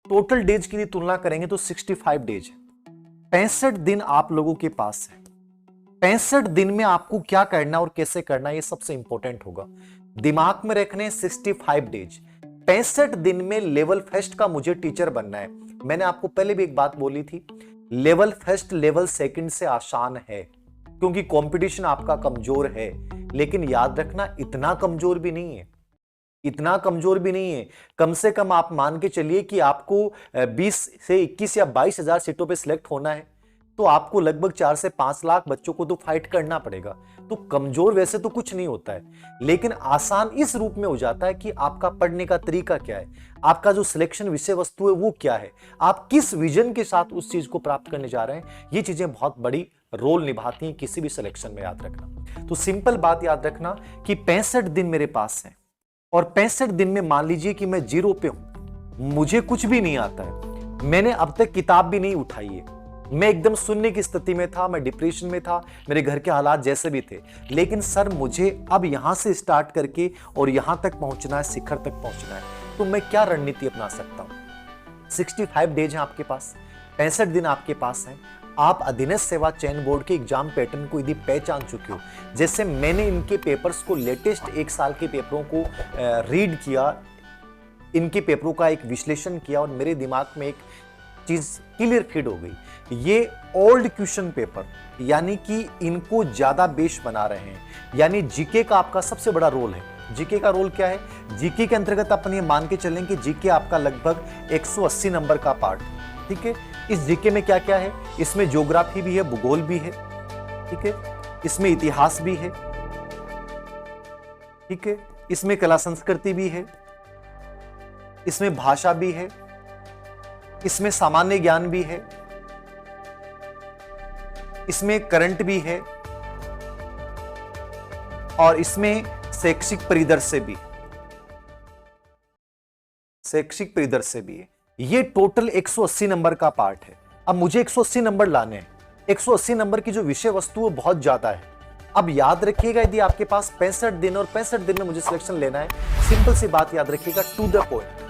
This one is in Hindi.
टोटल डेज की तुलना करेंगे तो 65 डेज है। 65 दिन आप लोगों के पास है। 65 दिन में आपको क्या करना और कैसे करना, ये सबसे इंपॉर्टेंट होगा। दिमाग में रखने 65 डेज, 65 दिन में लेवल फर्स्ट का मुझे टीचर बनना है। मैंने आपको पहले भी एक बात बोली थी, लेवल फर्स्ट लेवल सेकंड से आसान है, क्योंकि कंपटीशन आपका कमजोर है। लेकिन याद रखना, इतना कमजोर भी नहीं है, इतना कमजोर भी नहीं है। कम से कम आप मान के चलिए कि आपको 20 से 21 या 22 हजार सीटों पे सिलेक्ट होना है, तो आपको लगभग 4 से 5 लाख बच्चों को तो फाइट करना पड़ेगा। तो कमजोर वैसे तो कुछ नहीं होता है, लेकिन आसान इस रूप में हो जाता है कि आपका पढ़ने का तरीका क्या है, आपका जो सिलेक्शन विषय वस्तु है वो क्या है, आप किस विजन के साथ उस चीज को प्राप्त करने जा रहे हैं। ये चीजें बहुत बड़ी रोल निभाती हैं किसी भी सिलेक्शन में, याद रखना। तो सिंपल बात याद रखना कि 65 दिन मेरे पास है, और 65 दिन में मान लीजिए कि मैं जीरो पे हूं, मुझे कुछ भी नहीं आता है, मैंने अब तक किताब भी नहीं उठाई है, मैं एकदम सुनने की स्थिति में था, मैं डिप्रेशन में था, मेरे घर के हालात जैसे भी थे। लेकिन सर मुझे अब यहां से स्टार्ट करके और यहां तक पहुंचना है, शिखर तक पहुंचना है, तो मैं क्या रणनीति अपना सकता हूं। 65 डेज हैं आपके पास, 65 दिन आपके पास हैं। आप अधीनस्थ सेवा चयन बोर्ड के एग्जाम पैटर्न को यदि पहचान चुके हो, जैसे मैंने इनके पेपर्स को, लेटेस्ट 1 साल के पेपरों को रीड किया, इनके पेपरों का एक विश्लेषण किया, और मेरे दिमाग में एक चीज क्लियर फीड हो गई, ये ओल्ड क्वेश्चन पेपर, यानी कि इनको ज्यादा बेस बना रहे हैं। यानी जीके का आपका सबसे बड़ा रोल है। जीके का रोल क्या है, जीके के अंतर्गत अपन ये मान के चलें कि जीके आपका लगभग 180 नंबर का पार्ट, ठीक है। इस जीके में क्या क्या है, इसमें ज्योग्राफी भी है, भूगोल भी है, ठीक है, इसमें इतिहास भी है, ठीक है, इसमें कला संस्कृति भी है, इसमें भाषा भी है, इसमें सामान्य ज्ञान भी है, इसमें करंट भी है, और इसमें शैक्षिक परिदृश्य भी, शैक्षिक परिदृश्य भी है। ये टोटल 180 नंबर का पार्ट है। अब मुझे 180 नंबर लाने हैं। 180 नंबर की जो विषय वस्तु है बहुत ज्यादा है। अब याद रखिएगा, यदि आपके पास 65 दिन और 65 दिन में मुझे सिलेक्शन लेना है, सिंपल सी बात याद रखिएगा, टू द पॉइंट।